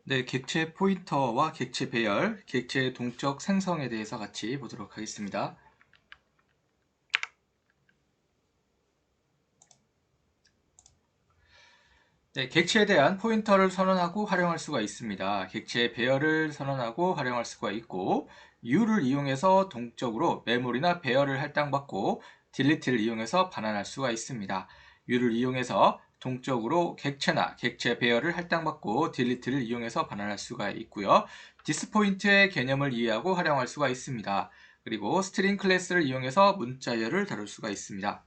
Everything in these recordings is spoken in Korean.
네, 객체 포인터와 객체 배열, 객체 동적 생성에 대해서 같이 보도록 하겠습니다. 네, 객체에 대한 포인터를 선언하고 활용할 수가 있습니다. 객체 배열을 선언하고 활용할 수가 있고, u를 이용해서 동적으로 메모리나 배열을 할당받고, delete를 이용해서 반환할 수가 있습니다. u를 이용해서 동적으로 객체나 객체 배열을 할당받고, delete를 이용해서 반환할 수가 있고요. 디스포인트의 개념을 이해하고 활용할 수가 있습니다. 그리고 스트링 클래스를 이용해서 문자열을 다룰 수가 있습니다.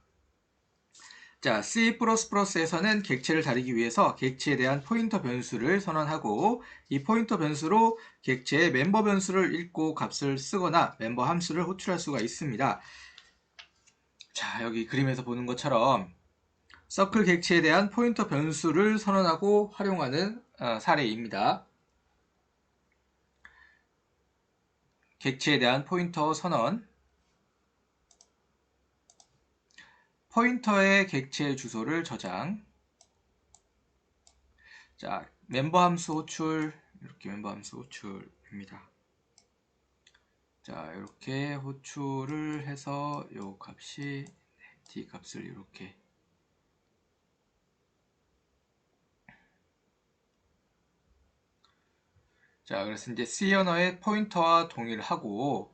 자, C++에서는 객체를 다루기 위해서 객체에 대한 포인터 변수를 선언하고 이 포인터 변수로 객체의 멤버 변수를 읽고 값을 쓰거나 멤버 함수를 호출할 수가 있습니다. 자, 여기 그림에서 보는 것처럼 서클 객체에 대한 포인터 변수를 선언하고 활용하는 사례입니다. 객체에 대한 포인터 선언, 포인터의 객체 주소를 저장, 자, 멤버 함수 호출, 이렇게 멤버 함수 호출입니다. 자, 이렇게 호출을 해서 요 값이 d 값을 이렇게 자, 그래서 이제 C 언어의 포인터와 동일하고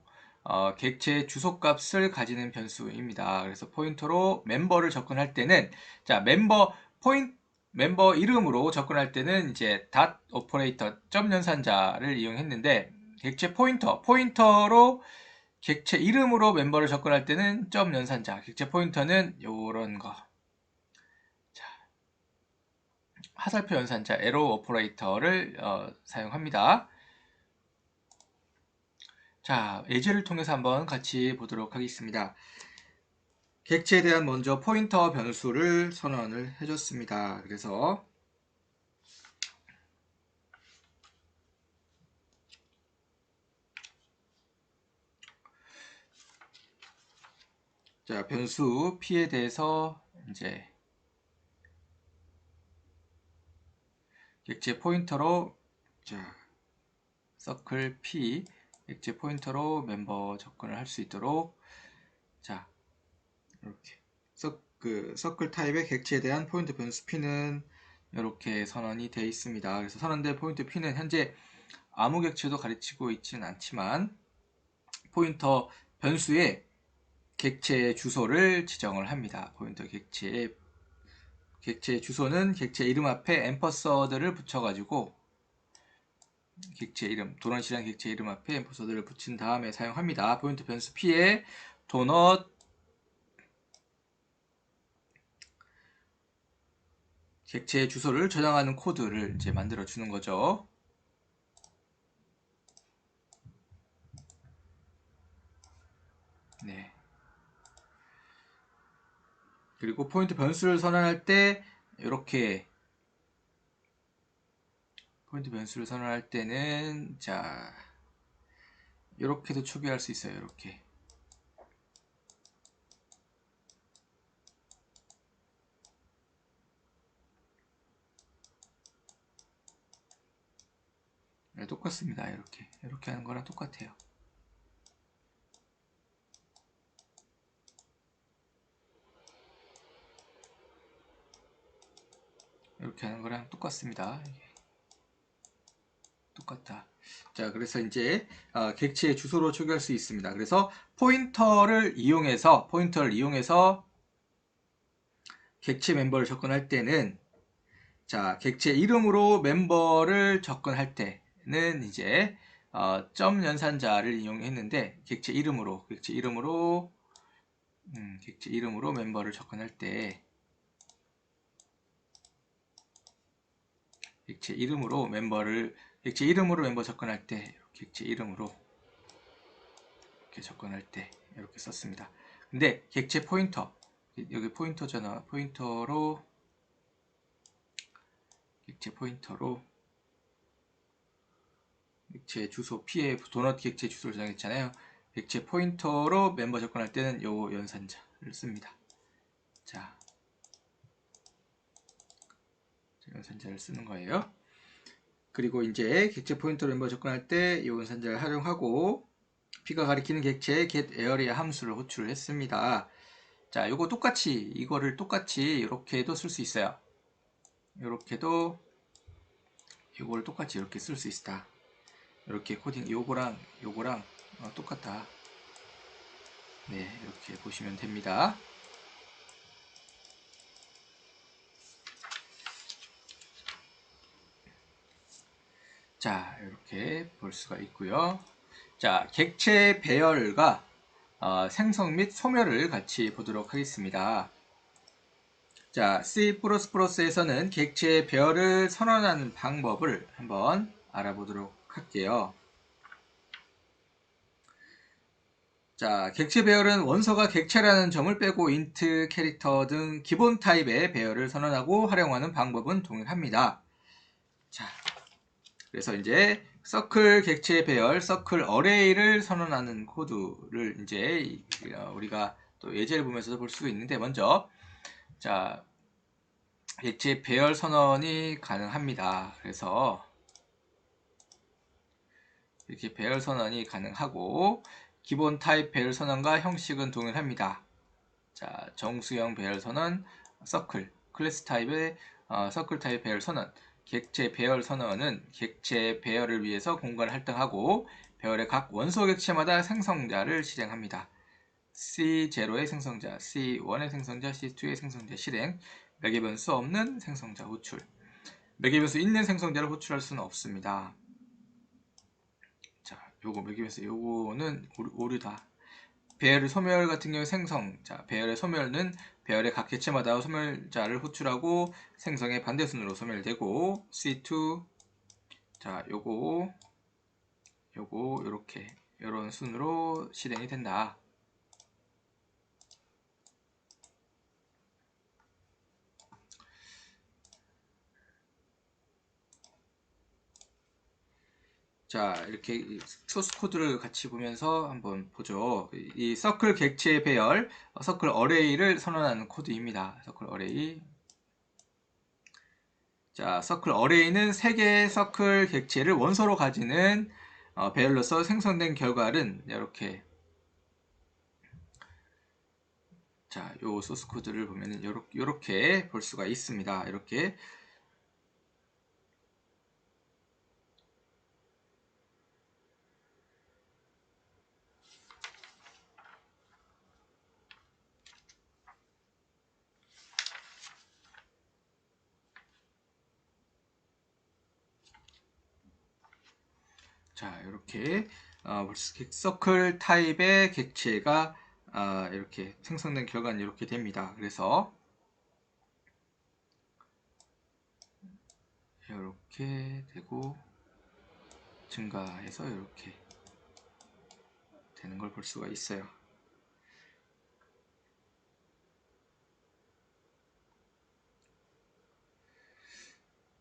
객체 주소 값을 가지는 변수입니다. 그래서 포인터로 멤버를 접근할 때는 자, 멤버 이름으로 접근할 때는 이제 닷 오퍼레이터 점 연산자를 이용했는데 객체 포인터로 객체 이름으로 멤버를 접근할 때는 점 연산자, 객체 포인터는 요런 거. 자, 화살표 연산자 에로 오퍼레이터를 사용합니다. 자, 예제를 통해서 한번 같이 보도록 하겠습니다. 객체에 대한 먼저 포인터 변수를 선언을 해줬습니다. 그래서 자, 변수 p에 대해서 이제 객체 포인터로 자, 서클 p 객체 포인터로 멤버 접근을 할 수 있도록 자, 이렇게 서클 타입의 객체에 대한 포인터 변수 p는 이렇게 선언이 되어 있습니다. 그래서 선언된 포인터 p는 현재 아무 객체도 가르치고 있지는 않지만 포인터 변수에 객체 주소를 지정을 합니다. 포인터 객체 주소는 객체 이름 앞에 앰퍼서드를 붙여가지고 객체 이름, 도넛이라는 객체 이름 앞에 앰퍼서드를 붙인 다음에 사용합니다. 포인터 변수 p에 도넛 객체 주소를 저장하는 코드를 이제 만들어 주는 거죠. 네. 그리고 포인트 변수를 선언할 때 이렇게 포인트 변수를 선언할 때는 자 이렇게도 초기화할 수 있어요. 이렇게 네, 똑같습니다. 이렇게 하는 거랑 똑같아요. 이렇게 하는 거랑 똑같습니다. 똑같다. 자, 그래서 이제 객체의 주소로 초기할 수 있습니다. 그래서 포인터를 이용해서 객체 멤버를 접근할 때는 자, 객체 이름으로 멤버를 접근할 때는 이제 점 연산자를 이용했는데 객체 이름으로 멤버를 접근할 때 객체 이름으로 멤버 접근할 때 객체 이름으로 이렇게 접근할 때 이렇게 썼습니다. 근데 객체 포인터 여기 포인터잖아. 객체 포인터로 객체 주소 P에 도넛 객체 주소를 저장했잖아요. 객체 포인터로 멤버 접근할 때는 요 연산자를 씁니다. 자, 연산자를 쓰는 거예요. 그리고 이제 객체 포인터로 멤버 접근할 때 이 운산자를 활용하고 P가 가리키는 객체의 getArea 함수를 호출을 했습니다. 자, 요거 똑같이 이거를 똑같이 이렇게도 쓸 수 있어요. 이렇게도 이걸 똑같이 이렇게 쓸 수 있다. 이렇게 코딩 요거랑 똑같다. 네, 이렇게 보시면 됩니다. 자, 이렇게 볼 수가 있고요. 자, 객체 배열과 생성 및 소멸을 같이 보도록 하겠습니다. 자, C++에서는 객체 배열을 선언하는 방법을 한번 알아보도록 할게요. 자, 객체 배열은 원소가 객체라는 점을 빼고 인트, 캐릭터 등 기본 타입의 배열을 선언하고 활용하는 방법은 동일합니다. 자, 그래서 이제 서클 객체 배열, 서클 어레이를 선언하는 코드를 이제 우리가 또 예제를 보면서 볼 수 있는데, 먼저 자, 객체 배열 선언이 가능합니다. 그래서 이렇게 배열 선언이 가능하고 기본 타입 배열 선언과 형식은 동일합니다. 자, 정수형 배열 선언, 서클, 클래스 타입의 서클 타입 배열 선언, 객체 배열 선언은 객체 배열을 위해서 공간을 할당하고 배열의 각 원소 객체마다 생성자를 실행합니다. C0의 생성자, C1의 생성자, C2의 생성자 실행, 매개 변수 없는 생성자 호출. 매개 변수 있는 생성자를 호출할 수는 없습니다. 자, 요거 매개 변수, 요거는 오류다. 배열의 소멸 같은 경우 생성. 자, 배열의 소멸은 배열의 각 객체마다 소멸자를 호출하고 생성의 반대순으로 소멸되고, C2, 자, 요거 요렇게 요런 순으로 실행이 된다. 자, 이렇게 소스 코드를 같이 보면서 한번 보죠. 이 서클 객체 배열, 서클 어레이를 선언하는 코드입니다. 서클 어레이. 자, 서클 어레이는 3개의 서클 객체를 원소로 가지는 배열로서 생성된 결과는 이렇게, 자, 요 소스 코드를 보면은 요렇게 볼 수가 있습니다. 이렇게. 자, 이렇게 서클 타입의 객체가 이렇게 생성된 결과는 이렇게 됩니다. 그래서 이렇게 되고 증가해서 이렇게 되는 걸 볼 수가 있어요.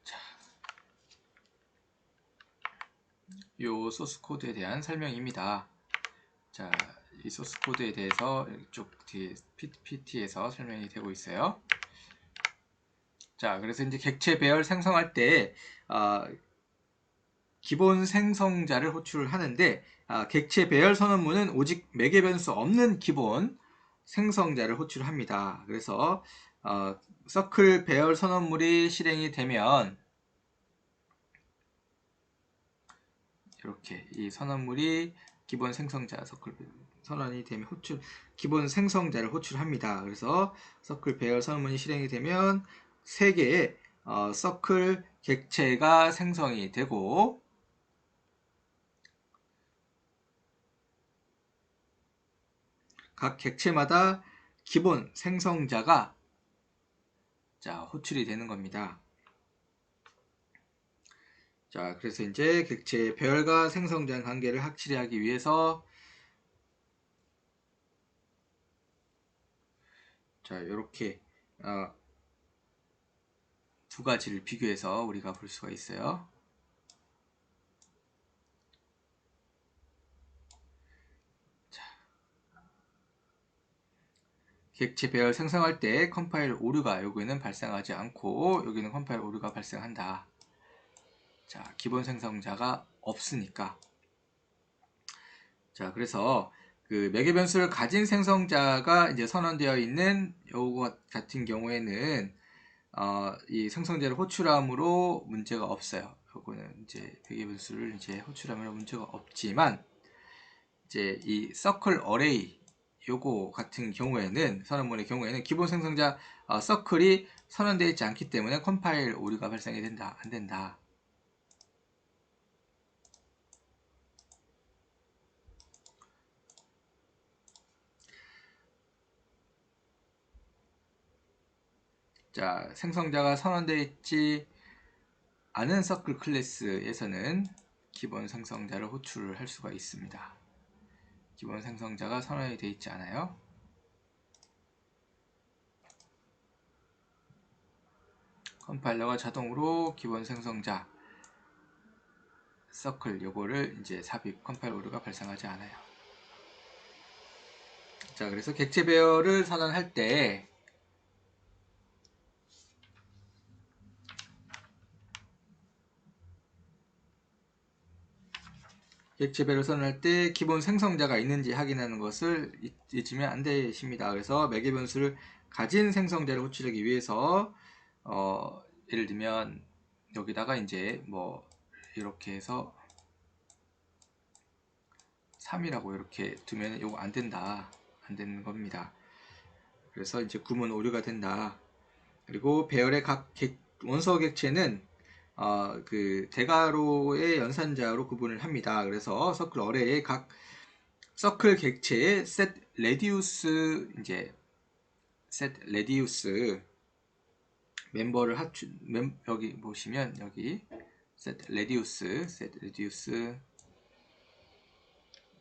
자, 요 소스 코드에 대한 설명입니다. 자, 이 소스 코드에 대해서 이쪽 뒤에 PPT에서 설명이 되고 있어요. 자, 그래서 이제 객체 배열 생성할 때 기본 생성자를 호출하는데, 객체 배열 선언문은 오직 매개 변수 없는 기본 생성자를 호출합니다. 그래서 서클 배열 선언물이 실행이 되면 이렇게 이 선언물이 기본 생성자 서클 선언이 되면 기본 생성자를 호출합니다. 그래서 서클 배열 선언문이 실행이 되면 3개의 서클 객체가 생성이 되고, 각 객체마다 기본 생성자가 호출이 되는 겁니다. 자, 그래서 이제 객체 배열과 생성자 관계를 확실히 하기 위해서 자, 이렇게 두 가지를 비교해서 우리가 볼 수가 있어요. 자, 객체 배열 생성할 때 컴파일 오류가 여기는 발생하지 않고 여기는 컴파일 오류가 발생한다. 자, 기본 생성자가 없으니까. 자, 그래서 그 매개 변수를 가진 생성자가 이제 선언되어 있는 요거 같은 경우에는 이 생성자를 호출함으로 문제가 없어요. 요거는 이제 매개 변수를 이제 호출함으로 문제가 없지만 이제 이 서클 어레이 요거 같은 경우에는 선언문의 경우에는 기본 생성자 서클이 선언되어 있지 않기 때문에 컴파일 오류가 발생이 된다. 안 된다. 자, 생성자가 선언되어 있지 않은 서클 클래스에서는 기본 생성자를 호출을 할 수가 있습니다. 기본 생성자가 선언이 되어 있지 않아요. 컴파일러가 자동으로 기본 생성자 서클 요거를 이제 삽입 컴파일 오류가 발생하지 않아요. 자, 그래서 객체 배열을 선언할 때 객체 배열을 선언할 때 기본 생성자가 있는지 확인하는 것을 잊으면 안 되십니다. 그래서 매개 변수를 가진 생성자를 호출하기 위해서 예를 들면 여기다가 이제 뭐 이렇게 해서 3이라고 이렇게 두면 이거 안 된다. 안 되는 겁니다. 그래서 이제 구문 오류가 된다. 그리고 배열의 각 원소 객체는 그 대괄호의 연산자로 구분을 합니다. 그래서 서클 어레이의 각 서클 객체의 set radius 이제 set radius 멤버를 여기 보시면 여기 set radius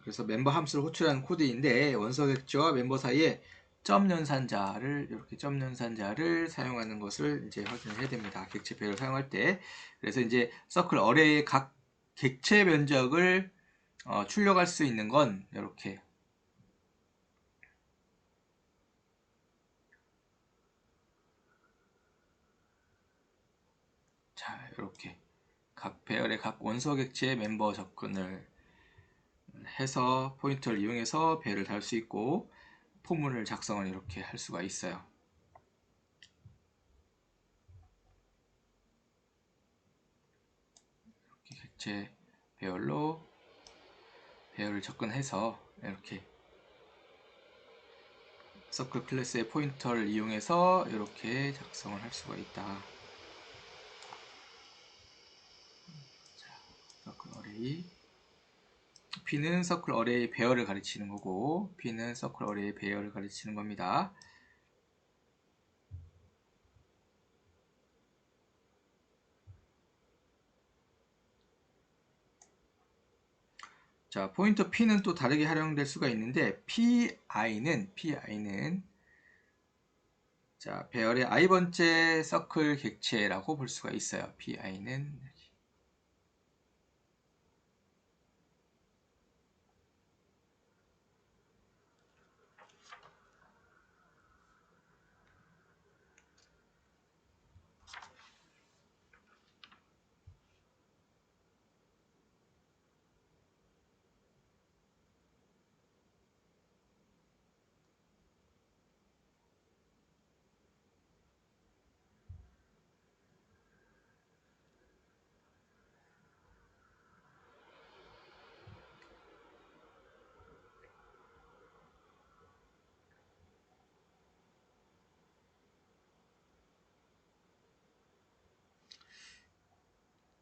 그래서 멤버 함수를 호출하는 코드인데 원소 객체와 멤버 사이에 점 연산자를 이렇게 점 연산자를 사용하는 것을 이제 확인을 해야 됩니다. 객체 배열을 사용할 때. 그래서 이제 서클 어레이의 각 객체 면적을 출력할 수 있는 건 이렇게 자, 이렇게 각 배열의 각 원소 객체의 멤버 접근을 해서 포인터를 이용해서 배열을 달 수 있고 포문을 작성을 이렇게 할 수가 있어요. 이렇게 객체 배열로 배열을 접근해서 이렇게 서클 클래스의 포인터를 이용해서 이렇게 작성을 할 수가 있다. 자, 서클 어레이 P는 서클 어레이 배열을 가르치는 거고 P는 서클 어레이 배열을 가르치는 겁니다. 자, 포인터 P는 또 다르게 활용될 수가 있는데 PI는 자, 배열의 i번째 서클 객체라고 볼 수가 있어요. PI는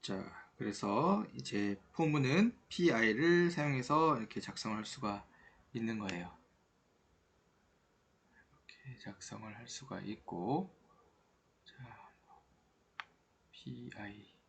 자, 그래서 이제 포문은 PI를 사용해서 이렇게 작성할 수가 있는 거예요. 이렇게 작성을 할 수가 있고, 자, PI.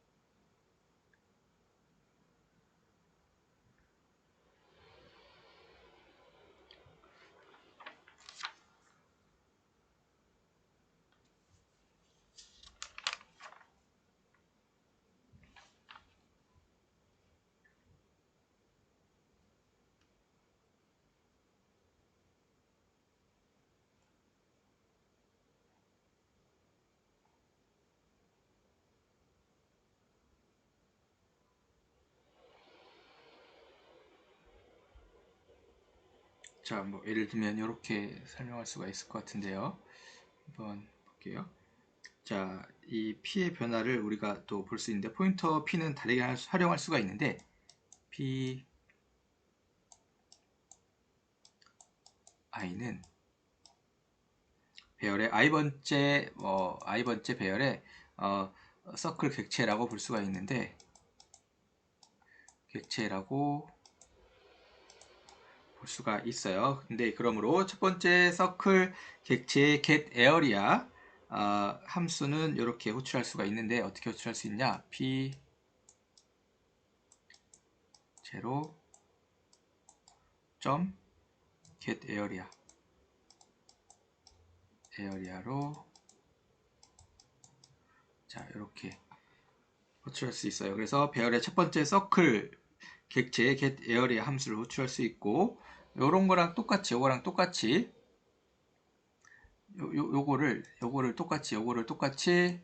자, 뭐 예를 들면 이렇게 설명할 수가 있을 것 같은데요. 한번 볼게요. 자, 이 P의 변화를 우리가 또 볼 수 있는데, 포인터 P는 다르게 활용할 수가 있는데, P i는 배열의 i번째 배열의 서클 객체라고 볼 수가 있는데, 객체라고 볼 수가 있어요. 근데 그러므로 첫 번째 서클 객체의 getArea 함수는 이렇게 호출할 수가 있는데, 어떻게 호출할 수 있냐? P 0 getArea 에어리아로 자, 이렇게 호출할 수 있어요. 그래서 배열의 첫 번째 서클 객체의 getArea 함수를 호출할 수 있고, 요런 거랑 똑같이, 요거랑 똑같이 요거를 똑같이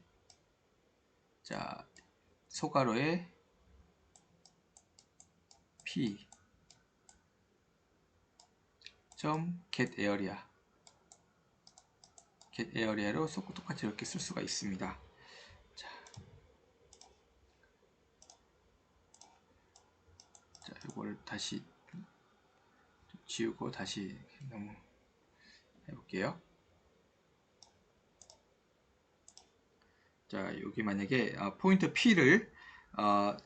자, 소괄호에 p getArea로 똑같이 이렇게 쓸 수가 있습니다. 자, 요거를 다시 지우고 다시 해볼게요. 자, 여기 만약에 포인트 P를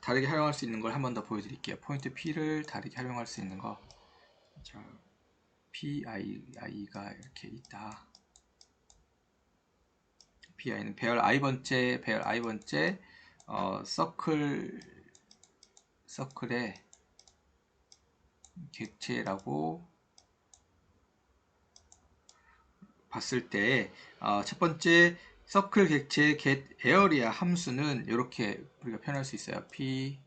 다르게 활용할 수 있는 걸 한 번 더 보여드릴게요. 포인트 P를 다르게 활용할 수 있는 거. 자, PI가 이렇게 있다. PI는 배열 i번째 서클의 객체라고 봤을 때, 첫 번째 서클 객체의 getArea 함수는 이렇게 우리가 표현할 수 있어요. P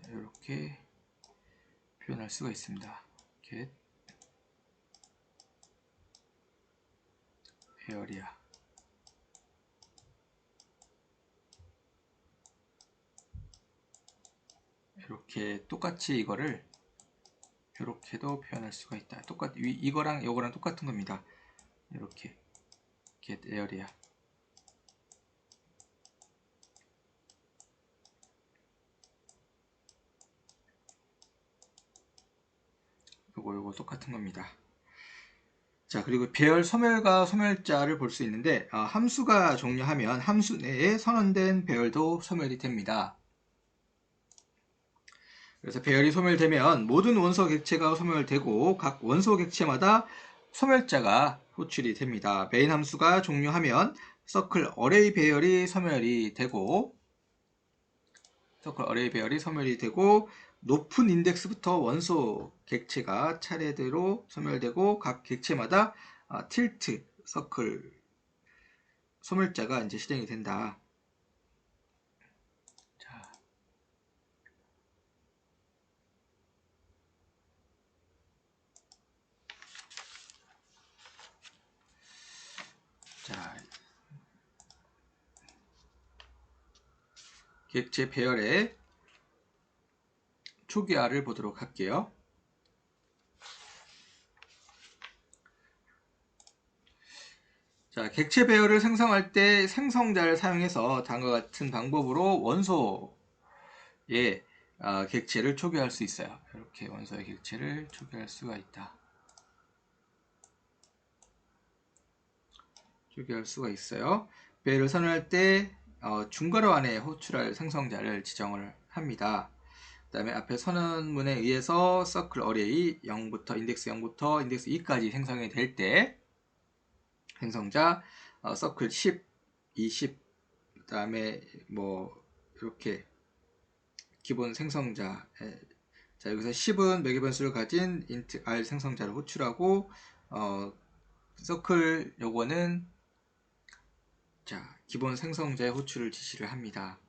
이렇게 표현할 수가 있습니다. getArea 이렇게 똑같이 이거를 이렇게도 표현할 수가 있다. 이거랑 이거랑 똑같은 겁니다. 이렇게 getArea 요거 똑같은 겁니다. 자, 그리고 배열 소멸과 소멸자를 볼 수 있는데, 함수가 종료하면 함수 내에 선언된 배열도 소멸이 됩니다. 그래서 배열이 소멸되면 모든 원소 객체가 소멸되고 각 원소 객체마다 소멸자가 호출이 됩니다. 메인 함수가 종료하면 서클 어레이 배열이 소멸이 되고 높은 인덱스부터 원소 객체가 차례대로 소멸되고 각 객체마다 틸트 서클 소멸자가 이제 실행이 된다. 자, 객체 배열의 초기화를 보도록 할게요. 자, 객체 배열을 생성할 때 생성자를 사용해서 다음과 같은 방법으로 원소의 객체를 초기화할 수 있어요. 이렇게 원소의 객체를 초기화할 수가 있다. 초기화할 수가 있어요. 배열을 선언할 때 중괄호 안에 호출할 생성자를 지정을 합니다. 그 다음에 앞에 선언문에 의해서 서클 어레이 0부터 인덱스 0부터 인덱스 2까지 생성이 될 때 생성자 서클 10, 20, 그 다음에 뭐 이렇게 기본 생성자. 자, 여기서 10은 매개 변수를 가진 int r 생성자를 호출하고 서클 요거는 자, 기본 생성자의 호출을 지시를 합니다.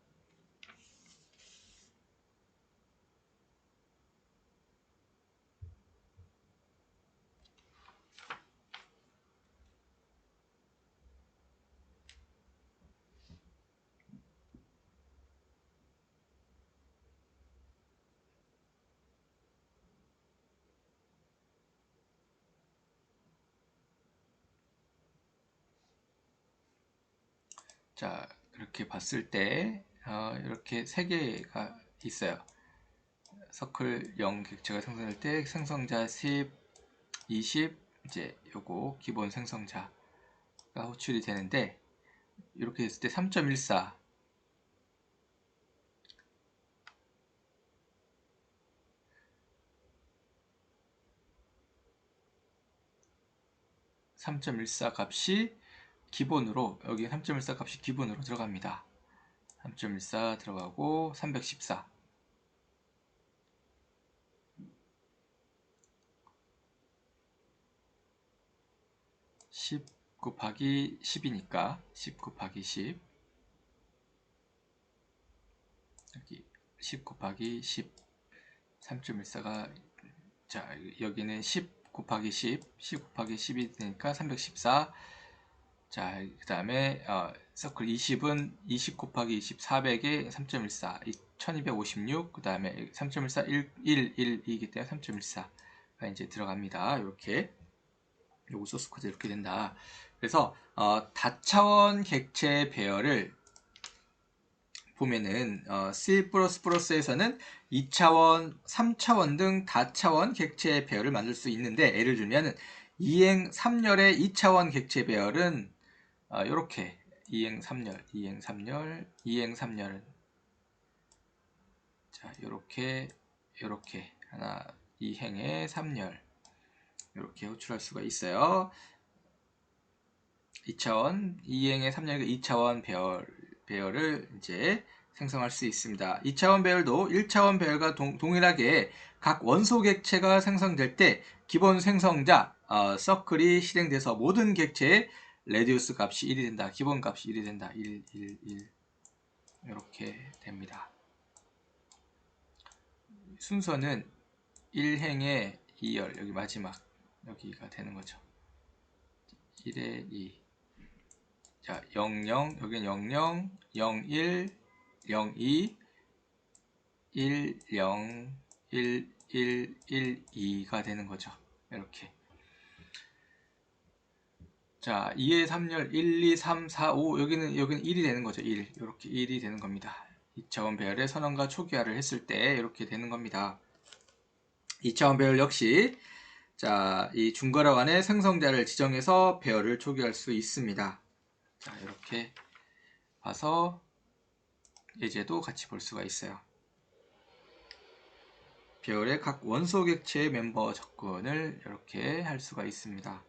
자, 이렇게 봤을 때 이렇게 세 개가 있어요. 서클 0 객체가 생성될 때 생성자 10, 20 이제 요거 기본 생성자가 호출이 되는데 이렇게 됐을 때 3.14 3.14 값이 기본으로 여기 3.14 값이 기본으로 들어갑니다. 3.14 들어가고 314 10 곱하기 10이니까 10 곱하기 10 여기 10 곱하기 10 3.14가 자 여기는 10 곱하기 10 10 곱하기 10이 되니까 314 자 그 다음에 서클 20은 20 곱하기 20 400에 3.14 1256 그 다음에 3.14 1이기 때문에 3.14가 이제 들어갑니다. 이렇게 요거 소스 코드 이렇게 된다. 그래서 다차원 객체 배열을 보면은 C++에서는 2차원, 3차원 등 다차원 객체 배열을 만들 수 있는데 예를 들면 이행 3열의 2차원 객체 배열은 이렇게 이행 3열, 이행 3열, 이행 3열은 자 이렇게 하나 이행의 3열 이렇게 호출할 수가 있어요. 2차원, 이행의 3열 2차원 배열을 이제 생성할 수 있습니다. 2차원 배열도 1차원 배열과 동일하게 각 원소 객체가 생성될 때 기본 생성자 서클이 실행돼서 모든 객체의 레디우스 값이 1이 된다. 기본 값이 1이 된다. 1, 1, 1 이렇게 됩니다. 순서는 1행의 2열 여기 마지막 여기가 되는 거죠. 1의 2 자, 00, 여기는 00, 01, 02, 10, 1, 1, 1, 2가 되는 거죠. 이렇게. 자, 2의 3열 1, 2, 3, 4, 5 여기는 1이 되는 거죠. 1. 이렇게 1이 되는 겁니다. 2차원 배열의 선언과 초기화를 했을 때 이렇게 되는 겁니다. 2차원 배열 역시 자, 이 중괄호 안에 생성자를 지정해서 배열을 초기화할 수 있습니다. 자, 이렇게 봐서 예제도 같이 볼 수가 있어요. 배열의 각 원소 객체의 멤버 접근을 이렇게 할 수가 있습니다.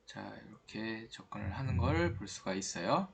자, 이렇게 접근을 하는 걸 볼 수가 있어요.